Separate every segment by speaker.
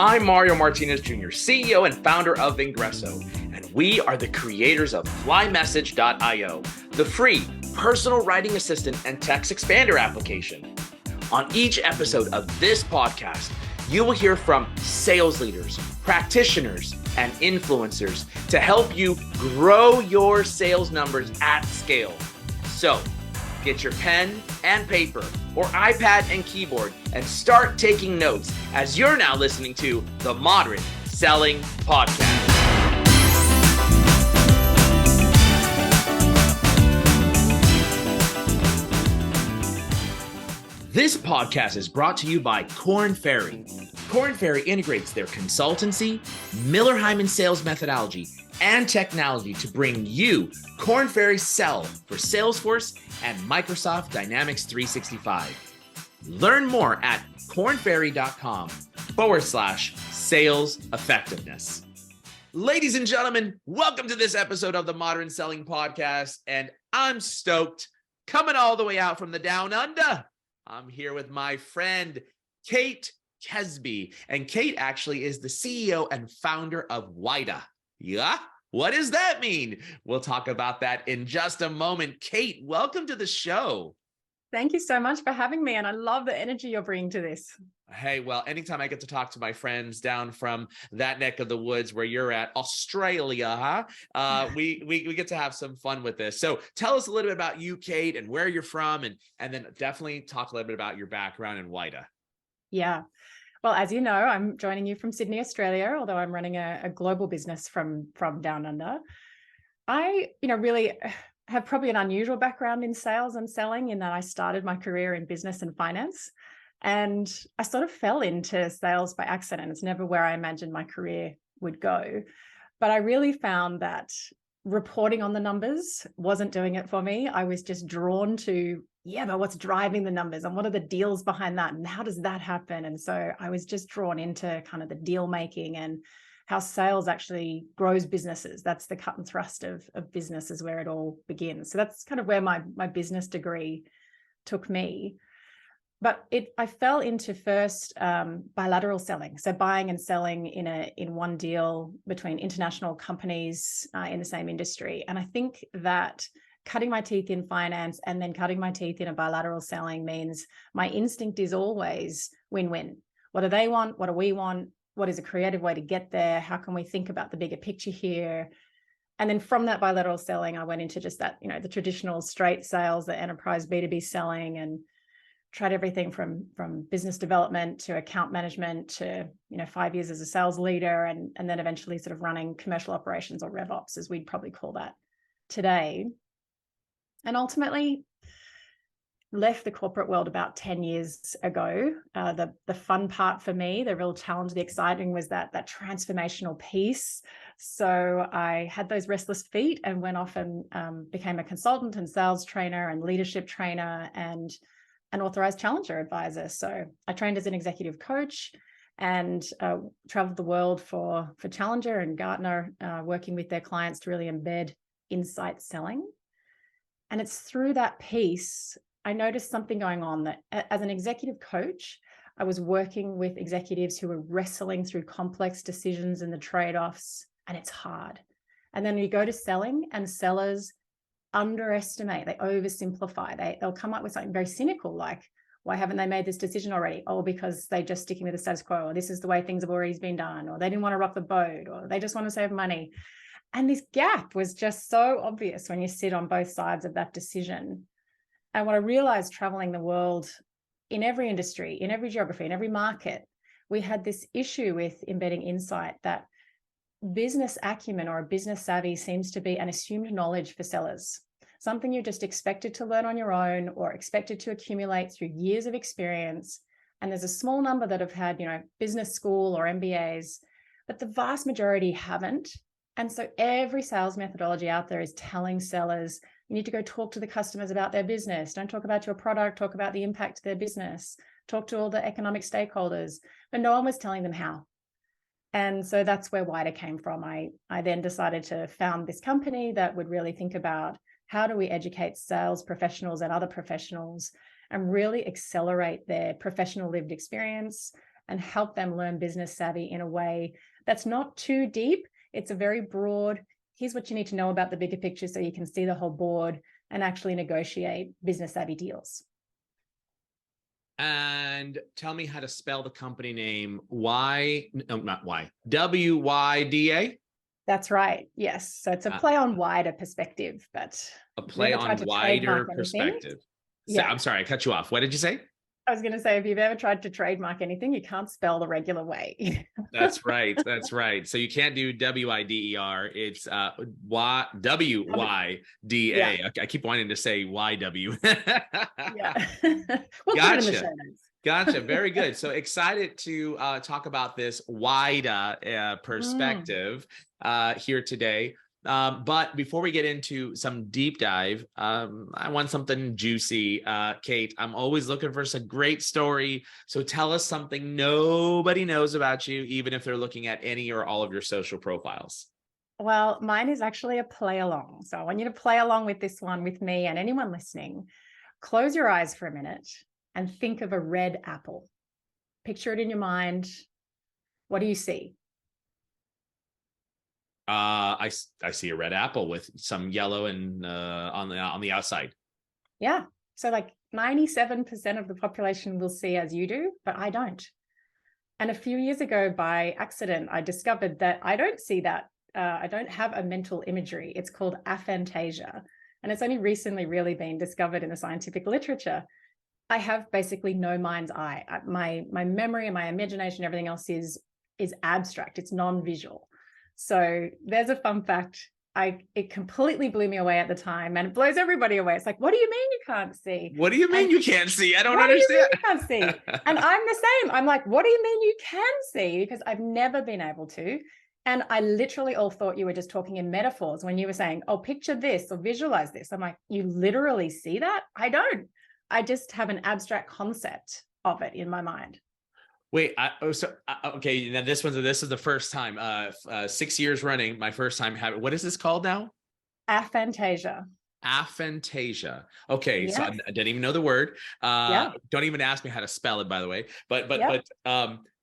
Speaker 1: I'm Mario Martinez Jr., CEO and founder of Vengreso, and we are the creators of flymessage.io, the free personal writing assistant and text expander application. On each episode of this podcast, you will hear from sales leaders, practitioners, and influencers to help you grow your sales numbers at scale. So, get your pen and paper or iPad and keyboard and start taking notes as you're now listening to the Modern Selling Podcast. This podcast is brought to you by Korn Ferry. Korn Ferry integrates their consultancy, Miller Heiman sales methodology, and technology to bring you Korn Ferry Sell for Salesforce and Microsoft Dynamics 365. Learn more at kornferry.com/sales effectiveness. Ladies and gentlemen, welcome to this episode of the Modern Selling Podcast, and I'm stoked, coming all the way out from the down under. I'm here with my friend, Kate Kesby, and Kate actually is the CEO and founder of WYDA. Yeah? What does that mean? We'll talk about that in just a moment. Kate, welcome to the show.
Speaker 2: Thank you so much for having me, and I love the energy you're bringing to this.
Speaker 1: Hey, well, anytime I get to talk to my friends down from that neck of the woods where you're at, Australia, we get to have some fun with this. So tell us a little bit about you, Kate, and where you're from, and then definitely talk a little bit about your background in WYDA.
Speaker 2: Yeah. Well, as you know, I'm joining you from Sydney, Australia, although I'm running a global business from down under. I, really have probably an unusual background in sales and selling in that I started my career in business and finance, and I sort of fell into sales by accident. It's never where I imagined my career would go. But I really found that reporting on the numbers wasn't doing it for me. I was just drawn to, but what's driving the numbers and what are the deals behind that and how does that happen? And so I was just drawn into kind of the deal making and how sales actually grows businesses. That's the cut and thrust of business, is where it all begins. So that's kind of where my business degree took me. But I fell into first bilateral selling, so buying and selling in one deal between international companies in the same industry. And I think that cutting my teeth in finance and then cutting my teeth in a bilateral selling means my instinct is always win-win. What do they want? What do we want? What is a creative way to get there? How can we think about the bigger picture here? And then from that bilateral selling, I went into just that, the traditional straight sales, the enterprise B2B selling, and tried everything from business development to account management to, 5 years as a sales leader, and then eventually sort of running commercial operations, or RevOps, as we'd probably call that today. And ultimately left the corporate world about 10 years ago. The fun part for me, the real challenge, the exciting, was that transformational piece. So I had those restless feet and went off and became a consultant and sales trainer and leadership trainer and an authorized challenger advisor. So I trained as an executive coach and traveled the world for Challenger and Gartner, working with their clients to really embed insight selling. And it's through that piece, I noticed something going on, that as an executive coach, I was working with executives who were wrestling through complex decisions and the trade-offs, and it's hard. And then you go to selling, and sellers underestimate, they oversimplify. They'll come up with something very cynical, like, why haven't they made this decision already? Oh, because they're just sticking with the status quo, or this is the way things have always been done, or they didn't want to rock the boat, or they just want to save money. And this gap was just so obvious when you sit on both sides of that decision. And what I realized traveling the world, in every industry, in every geography, in every market, we had this issue with embedding insight, that business acumen or a business savvy seems to be an assumed knowledge for sellers, something you're just expected to learn on your own or expected to accumulate through years of experience. And there's a small number that have had, business school or MBAs, but the vast majority haven't. And so every sales methodology out there is telling sellers, you need to go talk to the customers about their business. Don't talk about your product, talk about the impact to their business, talk to all the economic stakeholders, but no one was telling them how. And so that's where WYDA came from. I then decided to found this company that would really think about, how do we educate sales professionals and other professionals and really accelerate their professional lived experience and help them learn business savvy in a way that's not too deep. It's a very broad, here's what you need to know about the bigger picture so you can see the whole board and actually negotiate business savvy deals.
Speaker 1: And tell me how to spell the company name. WYDA?
Speaker 2: That's right. Yes. So it's a play on wider perspective, but
Speaker 1: a play on wider perspective. So,
Speaker 2: yeah.
Speaker 1: I'm sorry, I cut you off. What did you say?
Speaker 2: I was going to say, if you've ever tried to trademark anything, you can't spell the regular way.
Speaker 1: That's right. That's right. So you can't do WIDER. It's WYDA.
Speaker 2: Yeah.
Speaker 1: I keep wanting to say YW.
Speaker 2: Yeah. We'll
Speaker 1: Gotcha.
Speaker 2: put it in the show notes.
Speaker 1: Gotcha. Very good. So excited to talk about this WYDA perspective here today. But before we get into some deep dive, I want something juicy. Kate, I'm always looking for some great story. So tell us something nobody knows about you, even if they're looking at any or all of your social profiles.
Speaker 2: Well, mine is actually a play along. So I want you to play along with this one with me and anyone listening. Close your eyes for a minute and think of a red apple. Picture it in your mind. What do you see?
Speaker 1: I see a red apple with some yellow and on the outside.
Speaker 2: Yeah. So like 97% of the population will see as you do, but I don't. And a few years ago, by accident, I discovered that I don't see that. I don't have a mental imagery. It's called aphantasia. And it's only recently really been discovered in the scientific literature. I have basically no mind's eye. My memory and my imagination, everything else is abstract. It's non-visual. So there's a fun fact. It completely blew me away at the time, and it blows everybody away. It's like, what do you mean you can't see?
Speaker 1: What do you mean you can't see? I don't
Speaker 2: what
Speaker 1: understand.
Speaker 2: Do you mean you can't see? And I'm the same. I'm like, what do you mean you can see? Because I've never been able to. And I literally all thought you were just talking in metaphors when you were saying, oh, picture this or visualize this. I'm like, you literally see that? I don't. I just have an abstract concept of it in my mind.
Speaker 1: Wait, okay. Now this is the first time, 6 years running, my first time having. What is this called now?
Speaker 2: Aphantasia.
Speaker 1: Aphantasia. Okay,
Speaker 2: Yes.
Speaker 1: so I didn't even know the word.
Speaker 2: Yeah.
Speaker 1: Don't even ask me how to spell it, by the way. But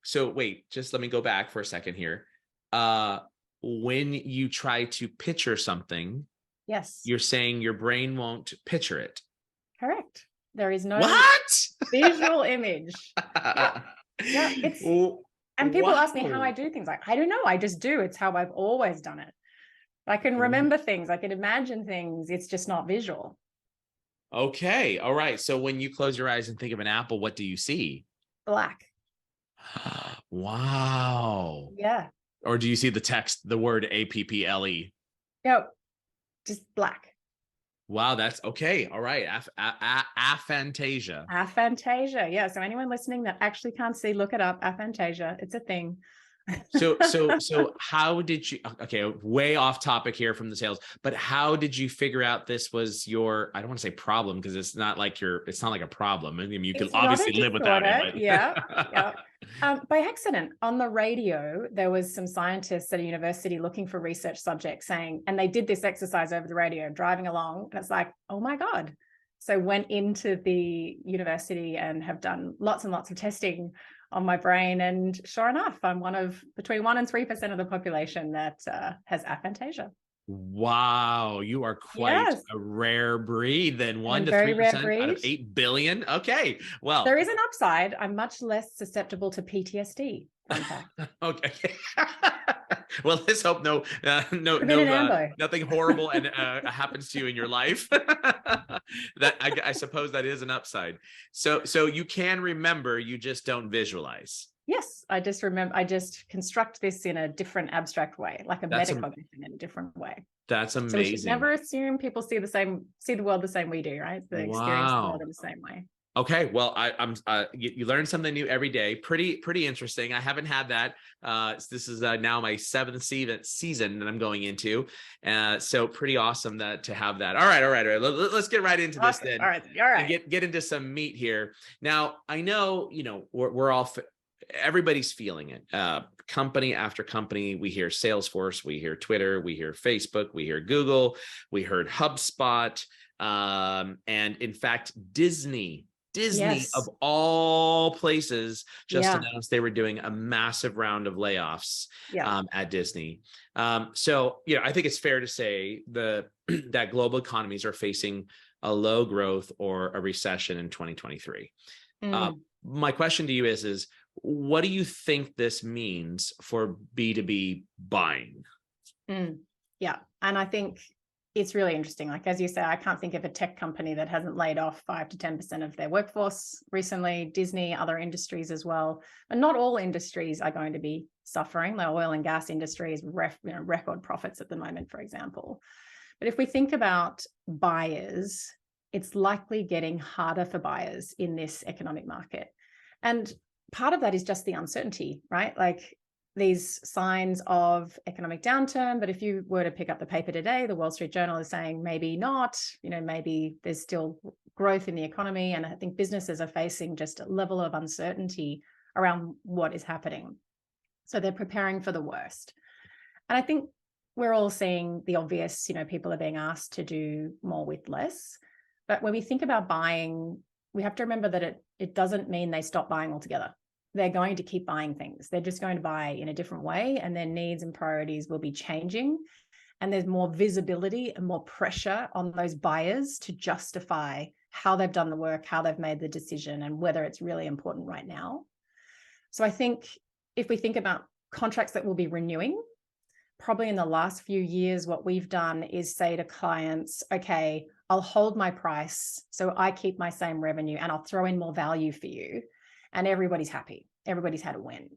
Speaker 1: so wait, just let me go back for a second here. When you try to picture something,
Speaker 2: yes,
Speaker 1: you're saying your brain won't picture it.
Speaker 2: Correct. There is no visual image. Yeah, it's and people ask me how I do things. Like, I don't know, I just do. It's how I've always done it. I can remember things, I can imagine things. It's just not visual.
Speaker 1: Okay, all right. So when you close your eyes and think of an apple, what do you see?
Speaker 2: Black.
Speaker 1: Wow.
Speaker 2: Yeah.
Speaker 1: Or do you see the text, the word APPLE?
Speaker 2: No, just black.
Speaker 1: Wow, that's okay. All right. Aphantasia.
Speaker 2: Aphantasia. Yeah. So anyone listening that actually can't see, look it up. Aphantasia. It's a thing.
Speaker 1: So how did you, okay, way off topic here from the sales, but how did you figure out this was your, I don't want to say problem, because it's not like a problem. I mean, you can obviously live without it. But...
Speaker 2: Yeah. Yeah. By accident on the radio, there was some scientists at a university looking for research subjects saying, and they did this exercise over the radio driving along. And it's like, oh my God. So went into the university and have done lots and lots of testing on my brain. And sure enough, I'm one of between 1% and 3% of the population that has aphantasia.
Speaker 1: Wow, you are quite a rare breed then. 1 to 3% out of 8 billion. Okay, well,
Speaker 2: there is an upside. I'm much less susceptible to PTSD.
Speaker 1: Okay. Well, let's hope nothing horrible and happens to you in your life. That I suppose that is an upside. So you can remember, you just don't visualize.
Speaker 2: Yes, I just construct this in a different abstract way, like a metacognition in a different way.
Speaker 1: That's amazing.
Speaker 2: So we should never assume people see the world the same we do, right? They experience the world in the same way.
Speaker 1: Okay, well, I'm you learn something new every day. Pretty interesting. I haven't had that. This is now my 7th season that I'm going into, so pretty awesome to have that. All right. Let's get right into this then.
Speaker 2: All right.
Speaker 1: And get into some meat here. Now, I know we're all. Everybody's feeling it. Company after company, we hear Salesforce, we hear Twitter, we hear Facebook, we hear Google, we heard HubSpot, and in fact, Disney Disney,
Speaker 2: Yes.
Speaker 1: of all places, just
Speaker 2: Yeah.
Speaker 1: announced they were doing a massive round of layoffs
Speaker 2: Yeah.
Speaker 1: at Disney. So, I think it's fair to say that global economies are facing a low growth or a recession in 2023.
Speaker 2: Mm.
Speaker 1: My question to you is what do you think this means for B2B buying?
Speaker 2: Mm. Yeah. And I think it's really interesting. Like, as you say, I can't think of a tech company that hasn't laid off 5 to 10% of their workforce recently. Disney, other industries as well. And not all industries are going to be suffering. The oil and gas industry is record profits at the moment, for example. But if we think about buyers, it's likely getting harder for buyers in this economic market. And part of that is just the uncertainty, right? Like, these signs of economic downturn. But if you were to pick up the paper today, the Wall Street Journal is saying maybe not, maybe there's still growth in the economy. And I think businesses are facing just a level of uncertainty around what is happening. So they're preparing for the worst. And I think we're all seeing the obvious, people are being asked to do more with less. But when we think about buying, we have to remember that it doesn't mean they stop buying altogether. They're going to keep buying things. They're just going to buy in a different way, and their needs and priorities will be changing. And there's more visibility and more pressure on those buyers to justify how they've done the work, how they've made the decision, and whether it's really important right now. So I think if we think about contracts that we'll be renewing, probably in the last few years, what we've done is say to clients, okay, I'll hold my price so I keep my same revenue, and I'll throw in more value for you. And everybody's happy. Everybody's had a win.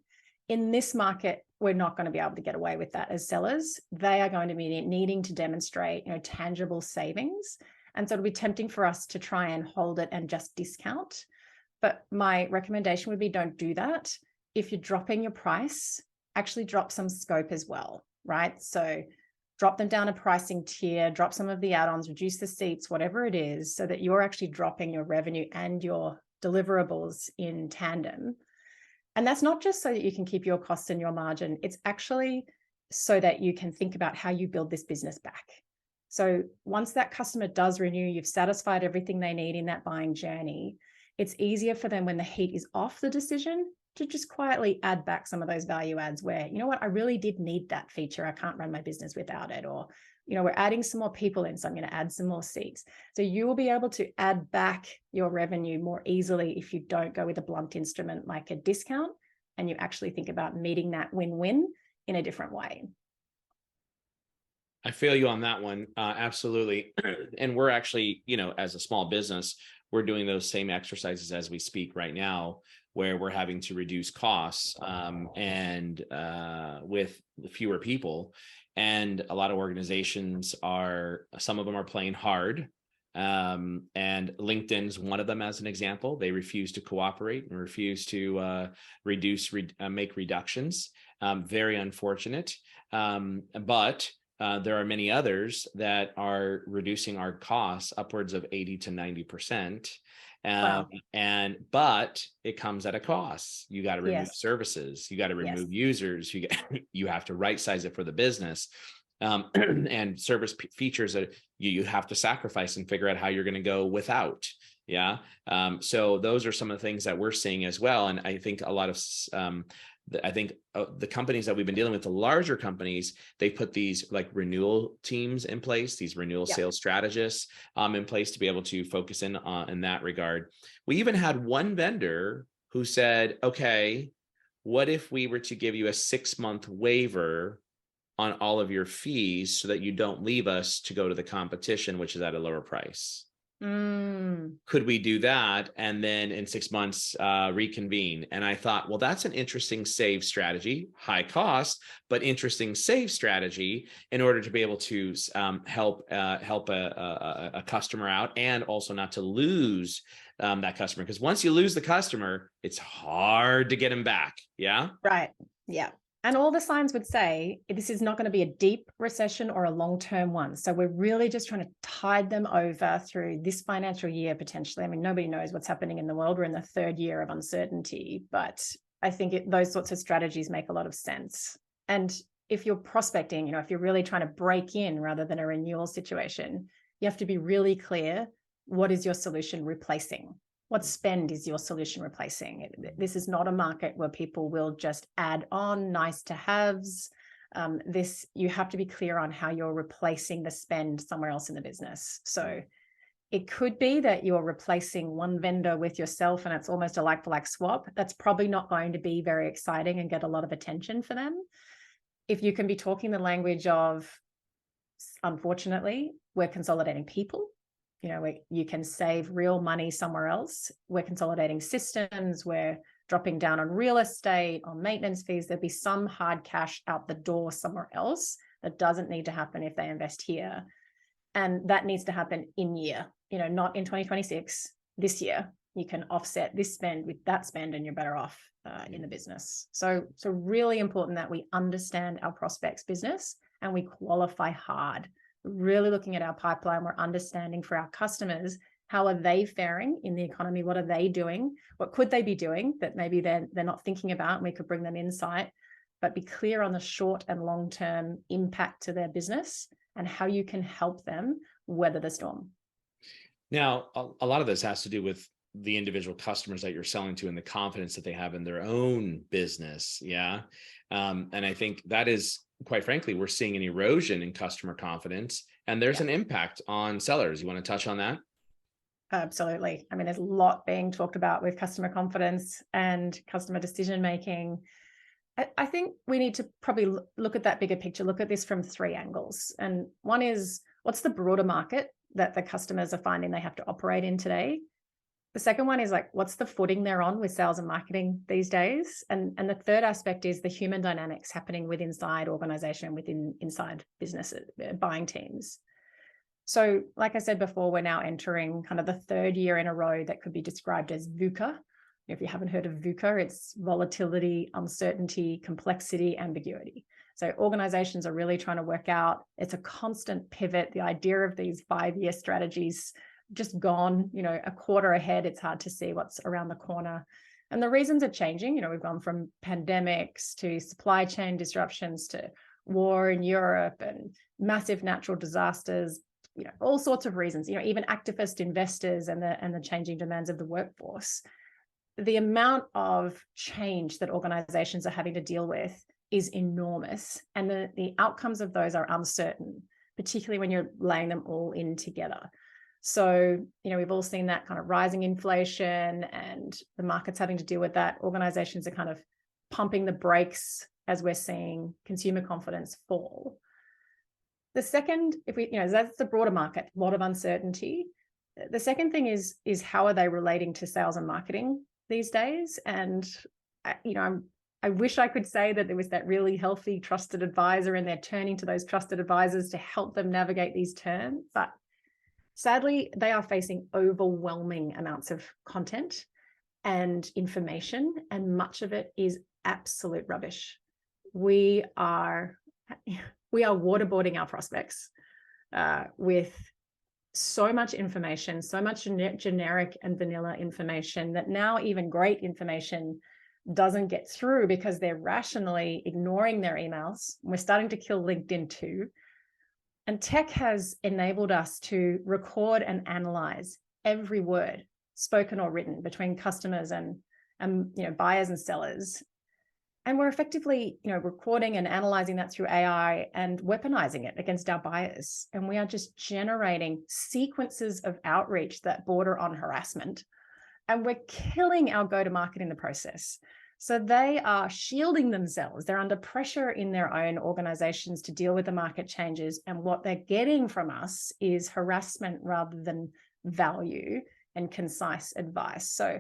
Speaker 2: In this market, we're not going to be able to get away with that as sellers. They are going to be needing to demonstrate, tangible savings. And so it'll be tempting for us to try and hold it and just discount. But my recommendation would be, don't do that. If you're dropping your price, actually drop some scope as well, right? So drop them down a pricing tier, drop some of the add-ons, reduce the seats, whatever it is, so that you're actually dropping your revenue and your deliverables in tandem. And that's not just so that you can keep your costs and your margin. It's actually so that you can think about how you build this business back. So once that customer does renew, you've satisfied everything they need in that buying journey. It's easier for them when the heat is off the decision to just quietly add back some of those value adds where, you know what, I really did need that feature. I can't run my business without it. Or, we're adding some more people in, so I'm going to add some more seats. So you will be able to add back your revenue more easily if you don't go with a blunt instrument like a discount, and you actually think about meeting that win-win in a different way.
Speaker 1: I feel you on that one. Absolutely. And we're actually, as a small business, we're doing those same exercises as we speak right now, where we're having to reduce costs and with fewer people. And a lot of organizations some of them are playing hard. And LinkedIn's one of them as an example. They refuse to cooperate and refuse to make reductions. Very unfortunate. But there are many others that are reducing our costs upwards of 80 to 90%.
Speaker 2: Wow.
Speaker 1: But it comes at a cost. You got to remove
Speaker 2: Yes.
Speaker 1: services. You got to remove
Speaker 2: Yes.
Speaker 1: users. You have to right size it for the business. And service features that you have to sacrifice and figure out how you're going to go without. Yeah. So those are some of the things that we're seeing as well. And I think a lot of the companies that we've been dealing with, the larger companies, they put these like renewal teams in place, these renewal sales strategists in place to be able to focus in that regard. We even had one vendor who said, okay, what if we were to give you a 6-month waiver on all of your fees so that you don't leave us to go to the competition, which is at a lower price? Could we do that? And then in 6 months, reconvene? And I thought, well, that's an interesting save strategy, high cost, but interesting save strategy in order to be able to help a customer out, and also not to lose that customer. Because once you lose the customer, it's hard to get him back. Yeah.
Speaker 2: Right. Yeah. And all the signs would say this is not going to be a deep recession or a long-term one. So we're really just trying to tide them over through this financial year, potentially. I mean, nobody knows what's happening in the world. We're in the 3rd year of uncertainty, but I think those sorts of strategies make a lot of sense. And if you're prospecting, if you're really trying to break in rather than a renewal situation, you have to be really clear, what is your solution replacing? what spend is your solution replacing? This is not a market where people will just add on nice to haves. You have to be clear on how you're replacing the spend somewhere else in the business. So it could be that you're replacing one vendor with yourself and it's almost a like for like swap. That's probably not going to be very exciting and get a lot of attention for them. If you can be talking the language of, unfortunately, we're consolidating people, where you can save real money somewhere else. We're consolidating systems. We're dropping down on real estate, on maintenance fees. There'll be some hard cash out the door somewhere else that doesn't need to happen if they invest here. And that needs to happen in year, not in 2026, this year. You can offset this spend with that spend and you're better off in the business. So really important that we understand our prospects business and we qualify hard. Really looking at our pipeline, we're understanding for our customers, how are they faring in the economy? What are they doing? What could they be doing that maybe they're not thinking about, and we could bring them insight, but be clear on the short and long-term impact to their business and how you can help them weather the storm. Now,
Speaker 1: a lot of this has to do with the individual customers that you're selling to and the confidence that they have in their own business. Yeah. And I think that is, quite frankly, we're seeing an erosion in customer confidence, and there's an impact on sellers. You want to touch on that?
Speaker 2: Absolutely. I mean, there's a lot being talked about with customer confidence and customer decision-making. I think we need to probably look at that bigger picture, look at this from three angles. And one is, what's the broader market that the customers are finding they have to operate in today? The second one is like, what's the footing they're on with sales and marketing these days? And the third aspect is the human dynamics happening inside organization, inside businesses, buying teams. So like I said before, we're now entering kind of the third year in a row that could be described as VUCA. If you haven't heard of VUCA, it's volatility, uncertainty, complexity, ambiguity. So organizations are really trying to work out, it's a constant pivot. The idea of these 5-year strategies just gone, a quarter ahead. It's hard to see what's around the corner. And the reasons are changing. We've gone from pandemics to supply chain disruptions to war in Europe and massive natural disasters, all sorts of reasons, even activist investors and the changing demands of the workforce. The amount of change that organizations are having to deal with is enormous. And the outcomes of those are uncertain, particularly when you're laying them all in together. So, we've all seen that kind of rising inflation and the market's having to deal with that. Organizations are kind of pumping the brakes as we're seeing consumer confidence fall. The second, that's the broader market, a lot of uncertainty. The second thing is how are they relating to sales and marketing these days? And, I wish I could say that there was that really healthy, trusted advisor and they're turning to those trusted advisors to help them navigate these terms. But sadly, they are facing overwhelming amounts of content and information, and much of it is absolute rubbish. We are waterboarding our prospects with so much information, so much generic and vanilla information that now even great information doesn't get through because they're rationally ignoring their emails. We're starting to kill LinkedIn too. And tech has enabled us to record and analyze every word spoken or written between customers and buyers and sellers. And we're effectively, recording and analyzing that through AI and weaponizing it against our buyers. And we are just generating sequences of outreach that border on harassment. And we're killing our go-to-market in the process. So they are shielding themselves. They're under pressure in their own organizations to deal with the market changes. And what they're getting from us is harassment rather than value and concise advice. So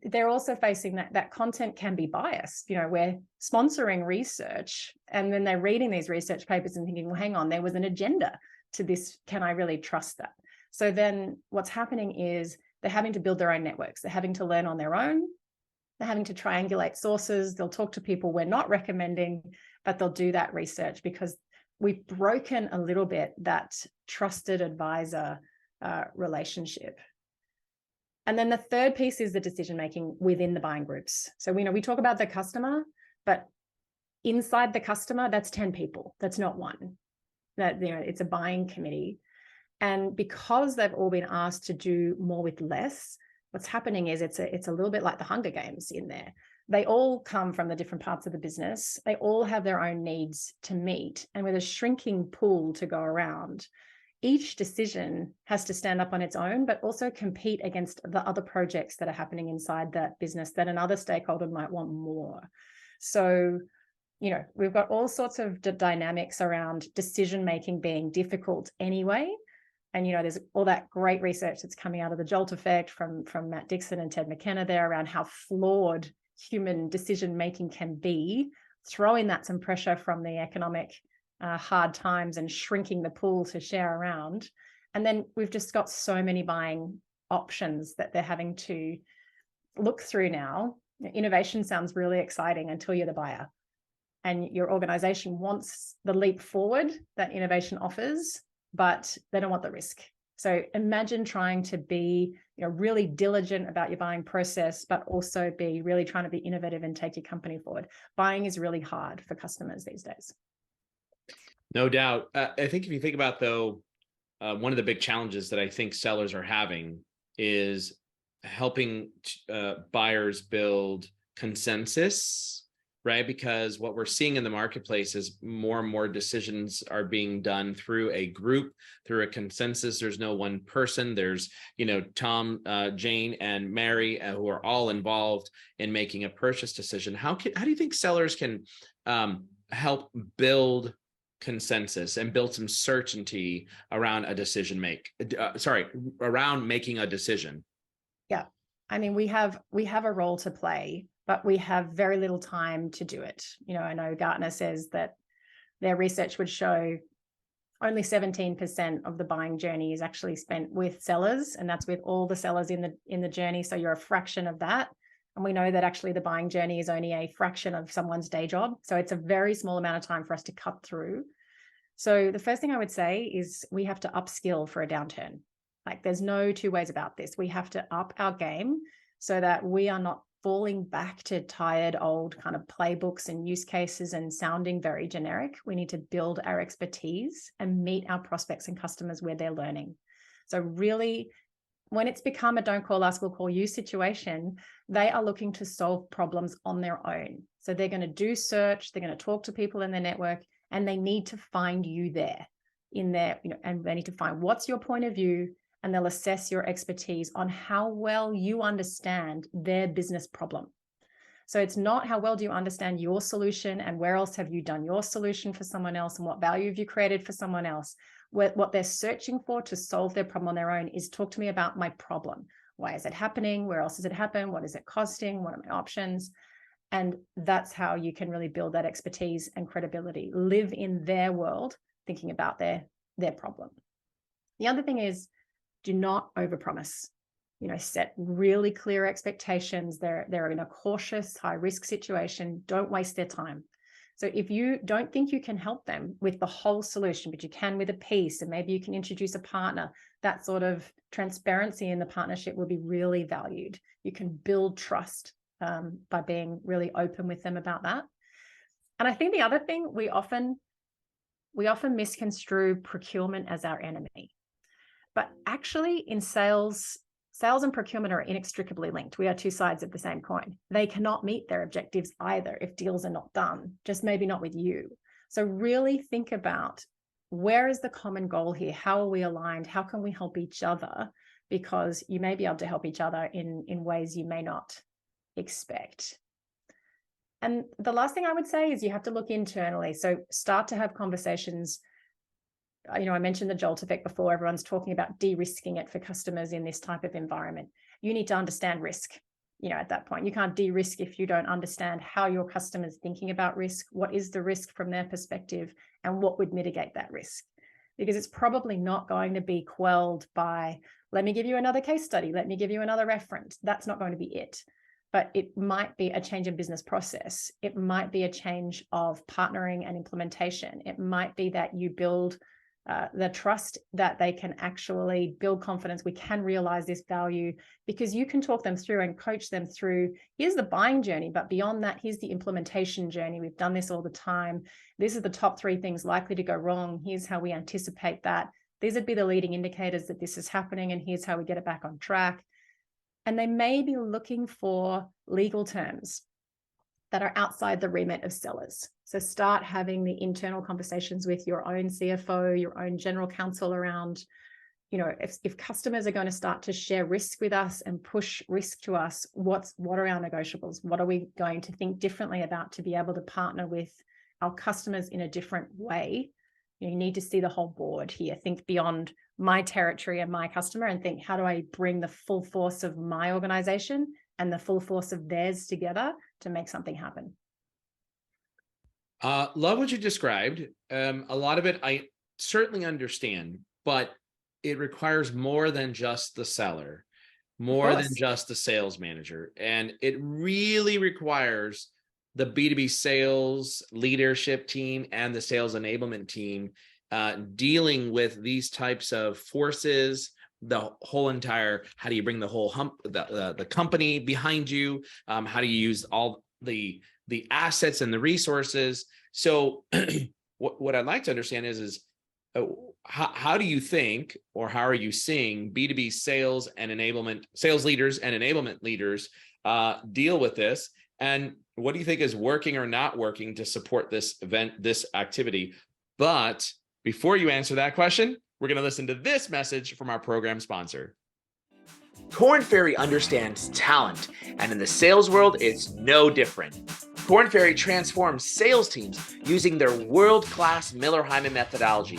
Speaker 2: they're also facing that content can be biased. We're sponsoring research and then they're reading these research papers and thinking, well, hang on, there was an agenda to this. Can I really trust that? So then what's happening is they're having to build their own networks. They're having to learn on their own. They're having to triangulate sources. They'll talk to people we're not recommending, but they'll do that research because we've broken a little bit that trusted advisor relationship. And then the third piece is the decision-making within the buying groups. So we talk about the customer, but inside the customer, that's 10 people. That's not one. It's a buying committee. And because they've all been asked to do more with less, what's happening is it's a little bit like the Hunger Games in there. They all come from the different parts of the business. They all have their own needs to meet. And with a shrinking pool to go around, each decision has to stand up on its own, but also compete against the other projects that are happening inside that business that another stakeholder might want more. So, you know, we've got all sorts of dynamics around decision-making being difficult anyway. And, you know, there's all that great research that's coming out of the Jolt effect from Matt Dixon and Ted McKenna there around how flawed human decision-making can be, throwing that some pressure from the economic hard times and shrinking the pool to share around. And then we've just got so many buying options that they're having to look through now. Innovation sounds really exciting until you're the buyer and your organization wants the leap forward that innovation offers, but they don't want the risk. So imagine trying to be, you know, really diligent about your buying process, but also be really trying to be innovative and take your company forward. Buying is really hard for customers these days.
Speaker 1: No doubt. I think if you think about, though, one of the big challenges that I think sellers are having is helping buyers build consensus, right? Because what we're seeing in the marketplace is more and more decisions are being done through a group, through a consensus. There's no one person. There's, you know, Tom, Jane, and Mary, who are all involved in making a purchase decision. How do you think sellers can help build consensus and build some certainty around a decision around making a decision?
Speaker 2: Yeah, I mean, we have a role to play, but we have very little time to do it. You know, I know Gartner says that their research would show only 17% of the buying journey is actually spent with sellers, and that's with all the sellers in the journey. So you're a fraction of that. And we know that actually the buying journey is only a fraction of someone's day job. So it's a very small amount of time for us to cut through. So the first thing I would say is we have to upskill for a downturn. Like, there's no two ways about this. We have to up our game so that we are not falling back to tired old kind of playbooks and use cases and sounding very generic. We need to build our expertise and meet our prospects and customers where they're learning. So really, when it's become a don't call us, we'll call you situation, they are looking to solve problems on their own. So they're going to do search, they're going to talk to people in their network, and they need to find you there in their, you know, and they need to find what's your point of view, and they'll assess your expertise on how well you understand their business problem. So it's not how well do you understand your solution and where else have you done your solution for someone else and what value have you created for someone else. What they're searching for to solve their problem on their own is talk to me about my problem. Why is it happening? Where else does it happen? What is it costing? What are my options? And that's how you can really build that expertise and credibility. Live in their world, thinking about their problem. The other thing is, do not overpromise. You know, set really clear expectations. They're in a cautious, high-risk situation. Don't waste their time. So if you don't think you can help them with the whole solution, but you can with a piece, and maybe you can introduce a partner, that sort of transparency in the partnership will be really valued. You can build trust by being really open with them about that. And I think the other thing, we often misconstrue procurement as our enemy. But actually in sales and procurement are inextricably linked. We are two sides of the same coin. They cannot meet their objectives either if deals are not done, just maybe not with you. So really think about, where is the common goal here? How are we aligned? How can we help each other? Because you may be able to help each other in ways you may not expect. And the last thing I would say is you have to look internally. So start to have conversations. You know, I mentioned the Jolt effect before. Everyone's talking about de-risking it for customers in this type of environment. You need to understand risk. You know, at that point, you can't de-risk if you don't understand how your customer's thinking about risk. What is the risk from their perspective, and what would mitigate that risk? Because it's probably not going to be quelled by, let me give you another case study, let me give you another reference. That's not going to be it. But it might be a change in business process. It might be a change of partnering and implementation. It might be that you build the trust that they can actually build confidence. We can realize this value, because you can talk them through and coach them through, here's the buying journey, but beyond that, here's the implementation journey. We've done this all the time. This is the top 3 things likely to go wrong. Here's how we anticipate that. These would be the leading indicators that this is happening, and here's how we get it back on track. and they may be looking for legal terms that are outside the remit of sellers. So start having the internal conversations with your own CFO, your own general counsel around, if customers are going to start to share risk with us and push risk to us, what are our negotiables? What are we going to think differently about to be able to partner with our customers in a different way? You need to see the whole board here. Think beyond my territory and my customer and think, how do I bring the full force of my organization and the full force of theirs together to make something happen?
Speaker 1: Love what you described. A lot of it I certainly understand, but it requires more than just the seller, more than just the sales manager. And it really requires the B2B sales leadership team and the sales enablement team dealing with these types of forces, the whole entire, how do you bring the whole the company behind you? How do you use all the assets and the resources? So what I'd like to understand is how do you think, or how are you seeing B2B sales leaders and enablement leaders deal with this? And what do you think is working or not working to support this event, this activity? But before you answer that question, we're going to listen to this message from our program sponsor.
Speaker 3: Korn Ferry understands talent, and in the sales world, it's no different. Korn Ferry transforms sales teams using their world-class Miller-Hyman methodology,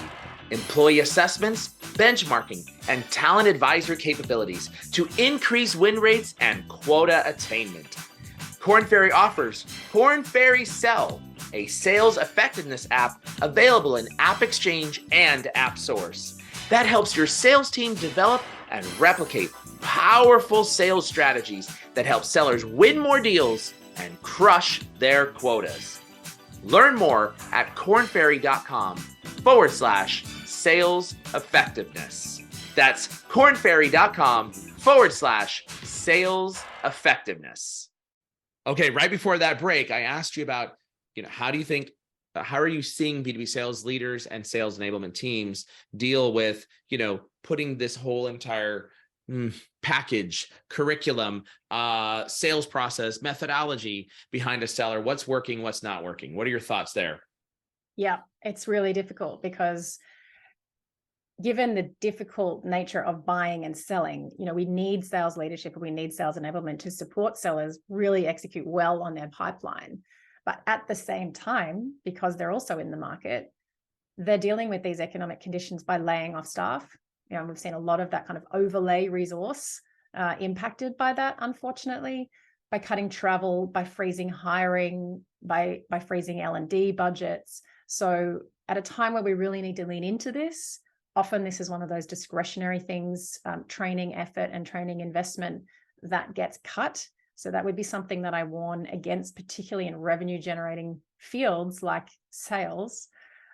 Speaker 3: employee assessments, benchmarking, and talent advisory capabilities to increase win rates and quota attainment. Korn Ferry offers Korn Ferry Sell, a sales effectiveness app available in App Exchange and App Source that helps your sales team develop and replicate powerful sales strategies that help sellers win more deals and crush their quotas. Learn more at kornferry.com/sales effectiveness. That's kornferry.com/sales effectiveness.
Speaker 1: Okay, right before that break, I asked you about, how do you think, how are you seeing B2B sales leaders and sales enablement teams deal with, putting this whole entire package, curriculum, sales process, methodology behind a seller? What's working, what's not working? What are your thoughts there?
Speaker 2: Yeah, it's really difficult because given the difficult nature of buying and selling, we need sales leadership and we need sales enablement to support sellers really execute well on their pipeline. But at the same time, because they're also in the market, they're dealing with these economic conditions by laying off staff. We've seen a lot of that kind of overlay resource impacted by that, unfortunately, by cutting travel, by freezing hiring, by freezing L&D budgets. So at a time where we really need to lean into this, often this is one of those discretionary things, training effort and training investment that gets cut. So that would be something that I warn against, particularly in revenue generating fields like sales.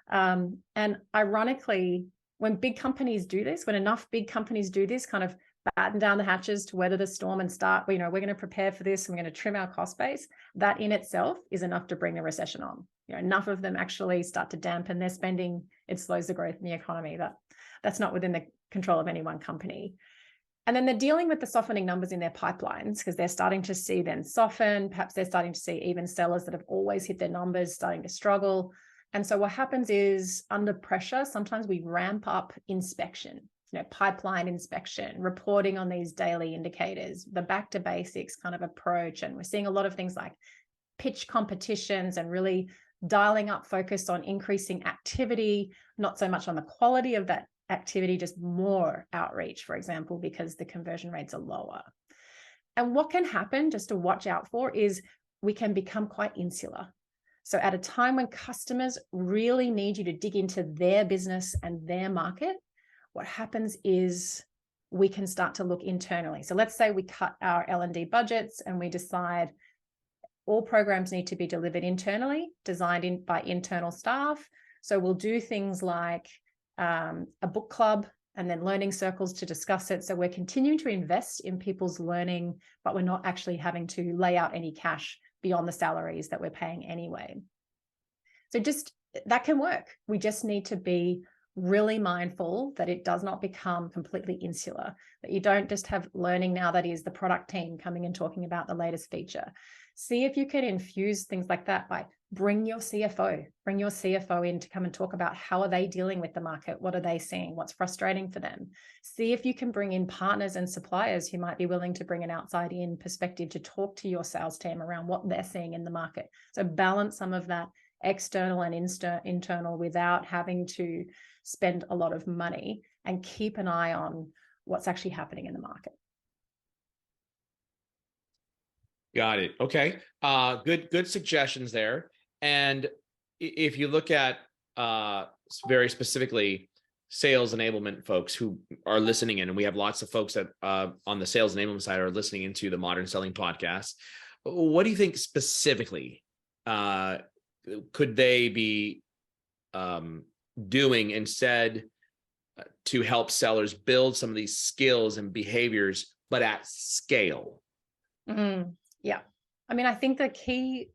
Speaker 2: And ironically, when big companies do this, when enough big companies do this, kind of batten down the hatches to weather the storm and start, we're going to prepare for this, and we're going to trim our cost base, that in itself is enough to bring the recession on. Enough of them actually start to dampen their spending. It slows the growth in the economy. That's not within the control of any one company. And then they're dealing with the softening numbers in their pipelines because they're starting to see them soften. Perhaps they're starting to see even sellers that have always hit their numbers starting to struggle. And so what happens is, under pressure, sometimes we ramp up inspection, pipeline inspection, reporting on these daily indicators, the back to basics kind of approach. And we're seeing a lot of things like pitch competitions and really dialing up focus on increasing activity, not so much on the quality of that activity, just more outreach, for example, because the conversion rates are lower. And what can happen, just to watch out for, is we can become quite insular. So at a time when customers really need you to dig into their business and their market, what happens is we can start to look internally. So let's say we cut our L&D budgets and we decide all programs need to be delivered internally, designed by internal staff. So we'll do things like a book club and then learning circles to discuss it. So we're continuing to invest in people's learning, but we're not actually having to lay out any cash beyond the salaries that we're paying anyway. So just that can work. We just need to be really mindful that it does not become completely insular, that you don't just have learning now that is the product team coming and talking about the latest feature. See if you can infuse things like that by bring your CFO in to come and talk about how are they dealing with the market? What are they seeing? What's frustrating for them? See if you can bring in partners and suppliers who might be willing to bring an outside in perspective to talk to your sales team around what they're seeing in the market. So balance some of that external and internal without having to spend a lot of money, and keep an eye on what's actually happening in the market.
Speaker 3: Got it. Okay. Good suggestions there. And if you look at very specifically sales enablement folks who are listening in, and we have lots of folks that on the sales enablement side are listening into the Modern Selling podcast, what do you think specifically could they be doing instead to help sellers build some of these skills and behaviors, but at scale?
Speaker 2: Yeah. I mean, I think the key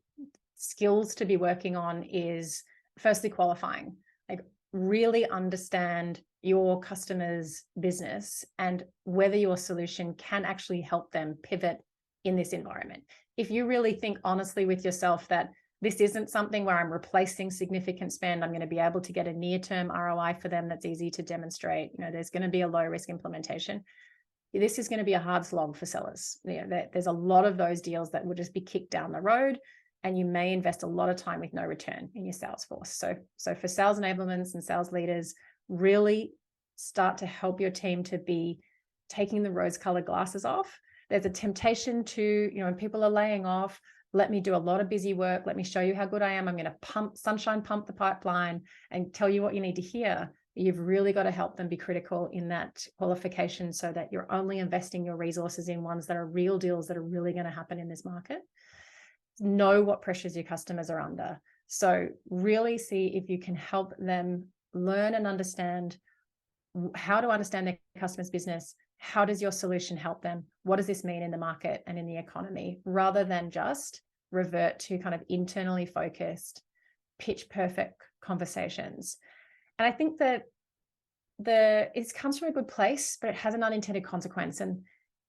Speaker 2: skills to be working on is firstly qualifying, like really understand your customer's business and whether your solution can actually help them pivot in this environment. If you really think honestly with yourself that this isn't something where I'm replacing significant spend, I'm going to be able to get a near-term ROI for them that's easy to demonstrate. There's going to be a low-risk implementation. This is going to be a hard slog for sellers. There's a lot of those deals that will just be kicked down the road, and you may invest a lot of time with no return in your sales force. So for sales enablements and sales leaders, really start to help your team to be taking the rose-colored glasses off. There's a temptation to, when people are laying off, let me do a lot of busy work. Let me show you how good I am. I'm going to sunshine pump the pipeline and tell you what you need to hear. You've really got to help them be critical in that qualification so that you're only investing your resources in ones that are real deals that are really going to happen in this market. Know what pressures your customers are under. So really see if you can help them learn and understand how to understand their customer's business. How does your solution help them? What does this mean in the market and in the economy, rather than just revert to kind of internally focused, pitch perfect conversations. And I think that it comes from a good place, but it has an unintended consequence. And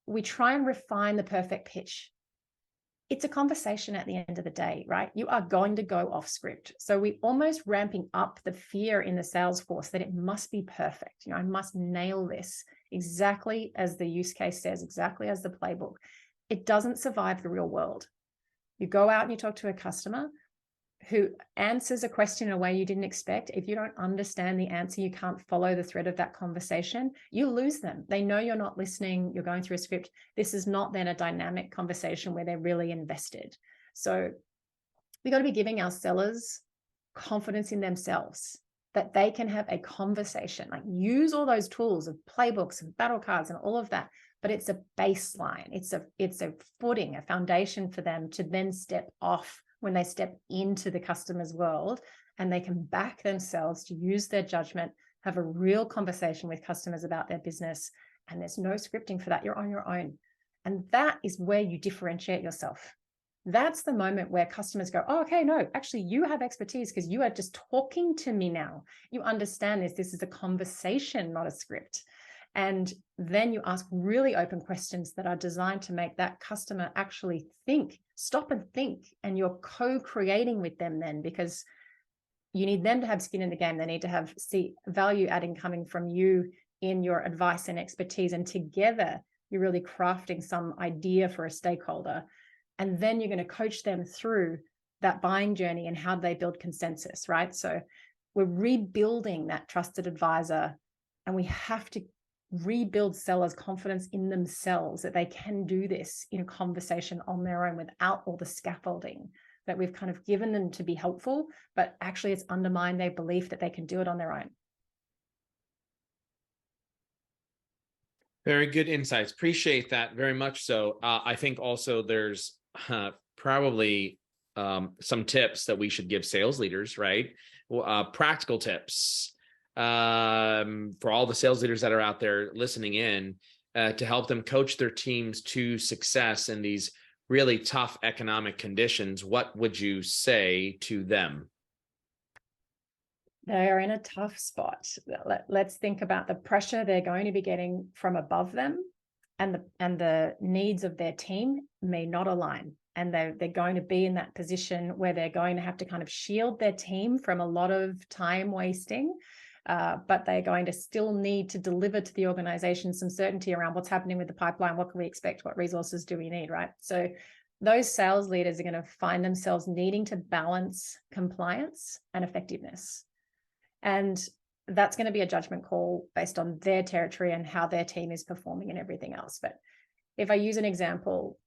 Speaker 2: we try and refine the perfect pitch. It's a conversation at the end of the day, right? You are going to go off script. So we almost ramping up the fear in the sales force that it must be perfect. I must nail this exactly as the use case says, exactly as the playbook. It doesn't survive the real world. You go out and you talk to a customer who answers a question in a way you didn't expect. If you don't understand the answer, you can't follow the thread of that conversation, you lose them. They know you're not listening, you're going through a script. This is not then a dynamic conversation where they're really invested. So we got to be giving our sellers confidence in themselves, that they can have a conversation, like use all those tools of playbooks and battle cards and all of that. But it's a baseline. It's a footing, a foundation for them to then step off when they step into the customer's world, and they can back themselves to use their judgment, have a real conversation with customers about their business. And there's no scripting for that. You're on your own. And that is where you differentiate yourself. That's the moment where customers go, oh, okay, no, actually you have expertise because you are just talking to me now. You understand this. This is a conversation, not a script. And then you ask really open questions that are designed to make that customer actually think, stop and think. And you're co-creating with them then, because you need them to have skin in the game. They need to see value adding coming from you in your advice and expertise. And together, you're really crafting some idea for a stakeholder. And then you're going to coach them through that buying journey and how they build consensus, right? So we're rebuilding that trusted advisor, and we have to rebuild sellers' confidence in themselves that they can do this in a conversation on their own without all the scaffolding that we've kind of given them to be helpful, but actually it's undermined their belief that they can do it on their own.
Speaker 3: Very good insights. Appreciate that very much. So I think also there's probably some tips that we should give sales leaders, right? Practical tips for all the sales leaders that are out there listening in to help them coach their teams to success in these really tough economic conditions. What would you say to them?
Speaker 2: They are in a tough spot. Let's think about the pressure they're going to be getting from above them, and the needs of their team may not align. And they're going to be in that position where they're going to have to kind of shield their team from a lot of time wasting, but they're going to still need to deliver to the organization some certainty around what's happening with the pipeline, what can we expect, what resources do we need, right? So those sales leaders are going to find themselves needing to balance compliance and effectiveness. And that's going to be a judgment call based on their territory and how their team is performing and everything else. But if I use an example,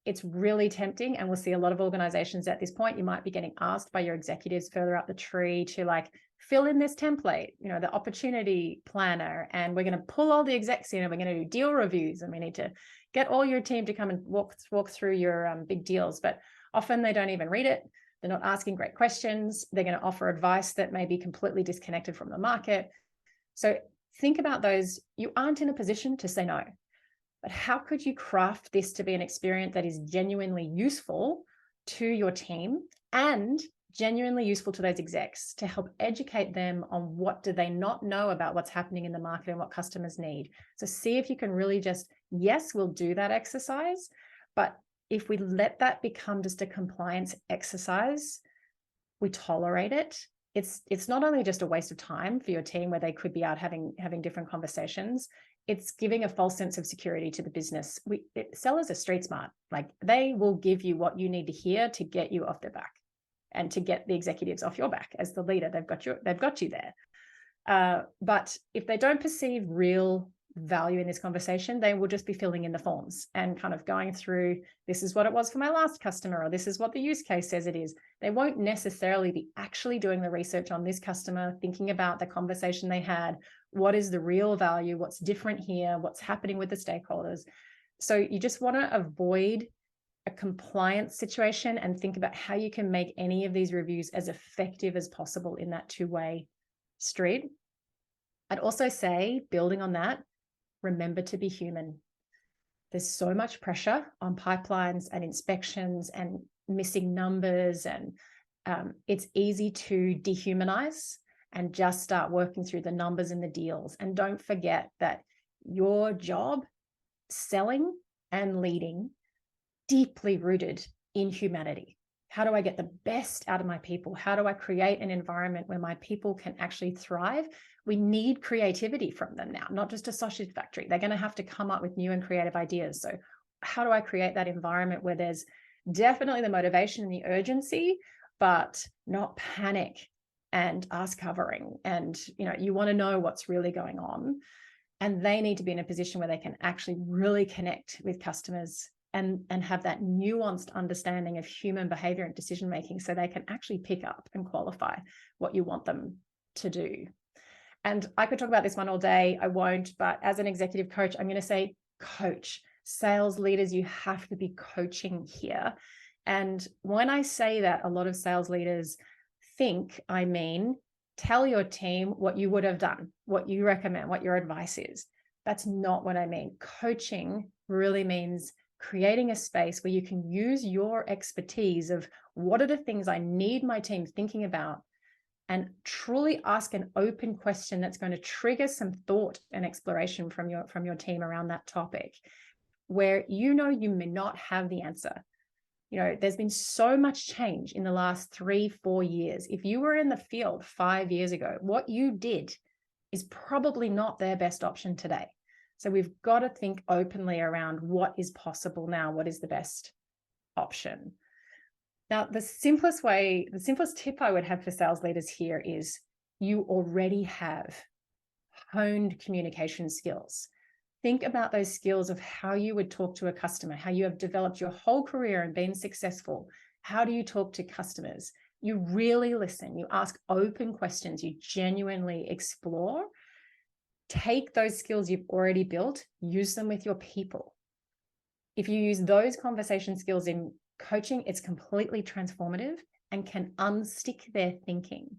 Speaker 2: it's really tempting, and we'll see a lot of organizations at this point, you might be getting asked by your executives further up the tree to like fill in this template, you know, the opportunity planner, and we're going to pull all the execs in and we're going to do deal reviews, and we need to get all your team to come and walk through your big deals. But often they don't even read it. They're not asking great questions. They're going to offer advice that may be completely disconnected from the market. So think about those. You aren't in a position to say no, but how could you craft this to be an experience that is genuinely useful to your team and genuinely useful to those execs, to help educate them on what do they not know about what's happening in the market and what customers need. So see if you can really just, yes, we'll do that exercise, but if we let that become just a compliance exercise, we tolerate it. It's not only just a waste of time for your team where they could be out having different conversations. It's giving a false sense of security to the business. Sellers are street smart. Like, they will give you what you need to hear to get you off their back and to get the executives off your back as the leader. They've got you there. But if they don't perceive real value in this conversation, they will just be filling in the forms and kind of going through, this is what it was for my last customer, or this is what the use case says it is. They won't necessarily be actually doing the research on this customer, thinking about the conversation they had. What is the real value? What's different here? What's happening with the stakeholders? So you just want to avoid a compliance situation and think about how you can make any of these reviews as effective as possible in that two-way street. I'd also say, building on that, remember to be human. There's so much pressure on pipelines and inspections and missing numbers, and it's easy to dehumanize and just start working through the numbers and the deals. And don't forget that your job, selling and leading, deeply rooted in humanity. How do I get the best out of my people? How do I create an environment where my people can actually thrive? We need creativity from them now, not just a sausage factory. They're going to have to come up with new and creative ideas. So how do I create that environment where there's definitely the motivation and the urgency, but not panic and ass covering? And, you know, you want to know what's really going on. And they need to be in a position where they can actually really connect with customers and have that nuanced understanding of human behavior and decision making, so they can actually pick up and qualify what you want them to do. And I could talk about this one all day. I won't, but as an executive coach, I'm going to say coach. Sales leaders, you have to be coaching here. And when I say that, a lot of sales leaders think I mean tell your team what you would have done, what you recommend, what your advice is. That's not what I mean. Coaching really means creating a space where you can use your expertise of what are the things I need my team thinking about, and truly ask an open question that's going to trigger some thought and exploration from your team around that topic, where you know you may not have the answer. You know, there's been so much change in the last 3-4 years. If you were in the field 5 years ago, what you did is probably not their best option today. So we've got to think openly around what is possible now, what is the best option. Now, the simplest tip I would have for sales leaders here is you already have honed communication skills. Think about those skills of how you would talk to a customer, how you have developed your whole career and been successful. How do you talk to customers? You really listen, you ask open questions, you genuinely explore. Take those skills you've already built, use them with your people. If you use those conversation skills in coaching, it's completely transformative and can unstick their thinking.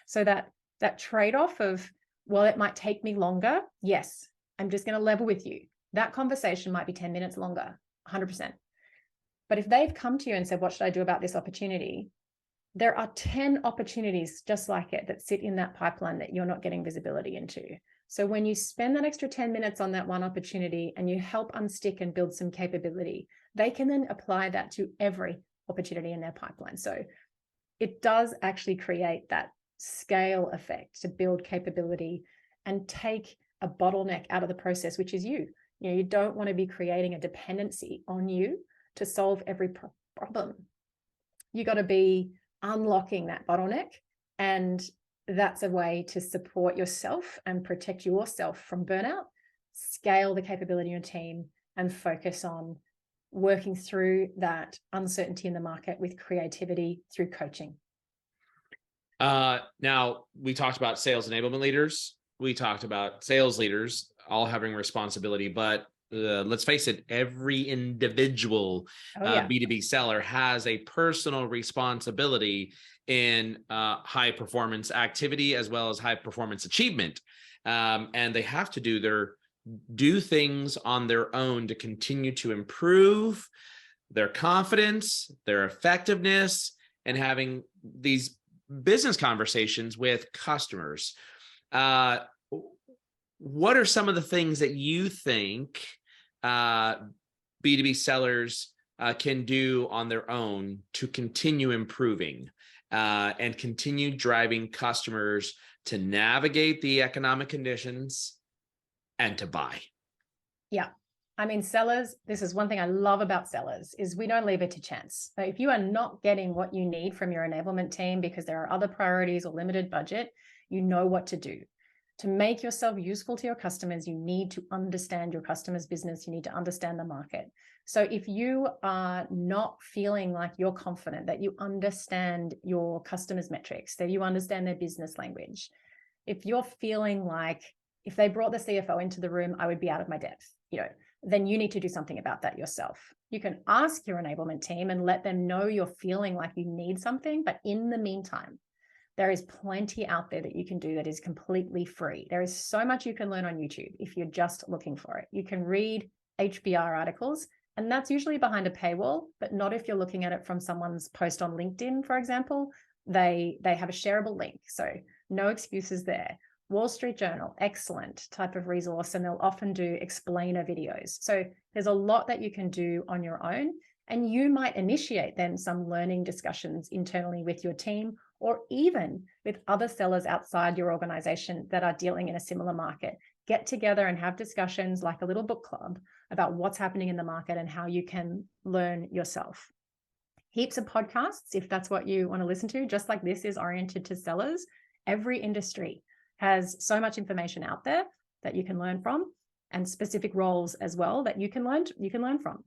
Speaker 2: So that trade-off of, well, it might take me longer. Yes, I'm just going to level with you. That conversation might be 10 minutes longer, 100%. But if they've come to you and said, what should I do about this opportunity? there are 10 opportunities just like it that sit in that pipeline that you're not getting visibility into. So when you spend that extra 10 minutes on that one opportunity and you help unstick and build some capability, they can then apply that to every opportunity in their pipeline. So it does actually create that scale effect to build capability and take a bottleneck out of the process, which is you. You know, you don't want to be creating a dependency on you to solve every problem. You got to be unlocking that bottleneck, and that's a way to support yourself and protect yourself from burnout, scale the capability in your team, and focus on working through that uncertainty in the market with creativity through coaching.
Speaker 3: Now, we talked about sales enablement leaders. We talked about sales leaders all having responsibility, but let's face it, every individual B2B seller has a personal responsibility in high performance activity as well as high performance achievement. And they have to do things on their own to continue to improve their confidence, their effectiveness, and having these business conversations with customers. What are some of the things that you think B2B sellers can do on their own to continue improving and continue driving customers to navigate the economic conditions and to buy?
Speaker 2: Yeah. I mean, sellers, this is one thing I love about sellers is we don't leave it to chance. So if you are not getting what you need from your enablement team because there are other priorities or limited budget, you know what to do. To make yourself useful to your customers, you need to understand your customer's business. You need to understand the market. So if you are not feeling like you're confident, that you understand your customers' metrics, that you understand their business language, if you're feeling like if they brought the CFO into the room, I would be out of my depth, then you need to do something about that yourself. You can ask your enablement team and let them know you're feeling like you need something, but in the meantime, there is plenty out there that you can do that is completely free. There is so much you can learn on YouTube if you're just looking for it. You can read HBR articles, and that's usually behind a paywall, but not if you're looking at it from someone's post on LinkedIn, for example. They have a shareable link, so no excuses there. Wall Street Journal, excellent type of resource, and they'll often do explainer videos. So there's a lot that you can do on your own, and you might initiate then some learning discussions internally with your team or even with other sellers outside your organization that are dealing in a similar market. Get together and have discussions like a little book club about what's happening in the market and how you can learn yourself. Heaps of podcasts, if that's what you want to listen to, just like this is oriented to sellers. Every industry has so much information out there that you can learn from, and specific roles as well that you can learn from.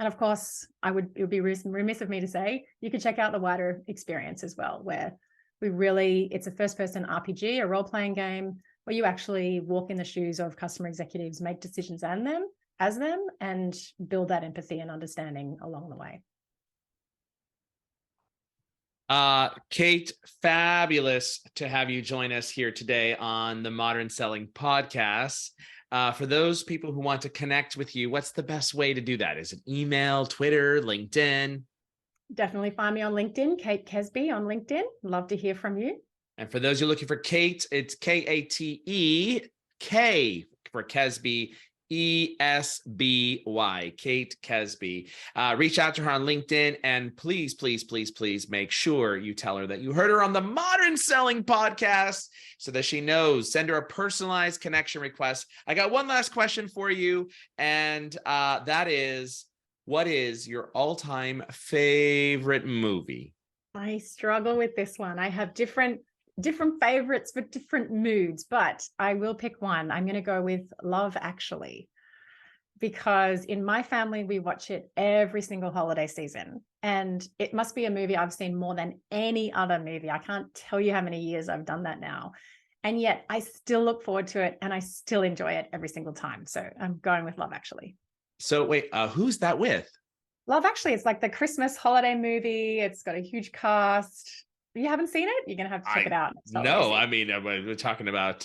Speaker 2: And of course, it would be remiss of me to say, you can check out the WYDA experience as well, where it's a first-person RPG, a role-playing game, where you actually walk in the shoes of customer executives, make decisions as them, and build that empathy and understanding along the way.
Speaker 3: Kate, fabulous to have you join us here today on the Modern Selling Podcast. For those people who want to connect with you, what's the best way to do that? Is it email, Twitter, LinkedIn?
Speaker 2: Definitely find me on LinkedIn, Kate Kesby on LinkedIn. Love to hear from you.
Speaker 3: And for those who are looking for Kate, it's Katek for Kesby, ESBY, Kate Kesby. Reach out to her on LinkedIn, and please, please, please, please make sure you tell her that you heard her on the Modern Selling Podcast so that she knows. Send her a personalized connection request. I got one last question for you, and that is, what is your all-time favorite movie?
Speaker 2: I struggle with this one. I have different favorites for different moods, but I will pick one. I'm going to go with Love Actually, because in my family, we watch it every single holiday season, and it must be a movie I've seen more than any other movie. I can't tell you how many years I've done that now. And yet I still look forward to it and I still enjoy it every single time. So I'm going with Love Actually.
Speaker 3: So wait, who's that with?
Speaker 2: Love Actually, it's like the Christmas holiday movie. It's got a huge cast. You haven't seen it? You're going to have to check it out.
Speaker 3: No, I mean, we're talking about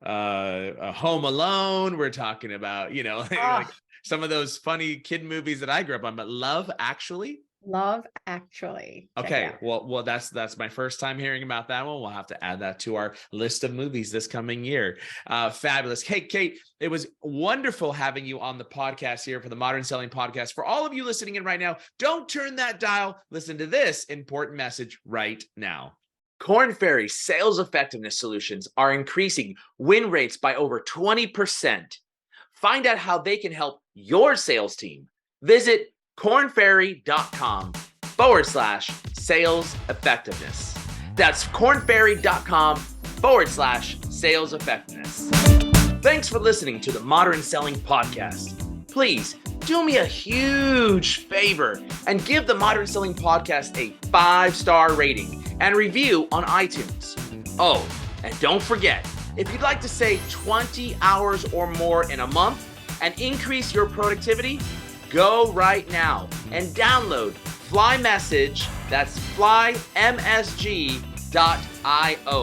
Speaker 3: Home Alone. We're talking about, like some of those funny kid movies that I grew up on, but Love Actually?
Speaker 2: Love Actually. Check it
Speaker 3: Okay,
Speaker 2: out.
Speaker 3: well, that's my first time hearing about that one. We'll have to add that to our list of movies this coming year. Fabulous. Hey, Kate, it was wonderful having you on the podcast here for the Modern Selling Podcast. For all of you listening in right now, don't turn that dial. Listen to this important message right now.
Speaker 1: Korn Ferry sales effectiveness solutions are increasing win rates by over 20%. Find out how they can help your sales team. Visit kornferry.com/sales effectiveness. That's kornferry.com/sales effectiveness. Thanks for listening to the Modern Selling Podcast. Please do me a huge favor and give the Modern Selling Podcast a 5-star rating and review on iTunes. Oh, and don't forget, if you'd like to save 20 hours or more in a month and increase your productivity, go right now and download Fly Message, that's flymsg.io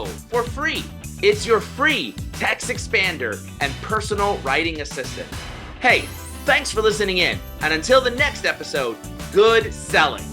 Speaker 1: for free. It's your free text expander and personal writing assistant. Hey, thanks for listening in, and until the next episode, good selling.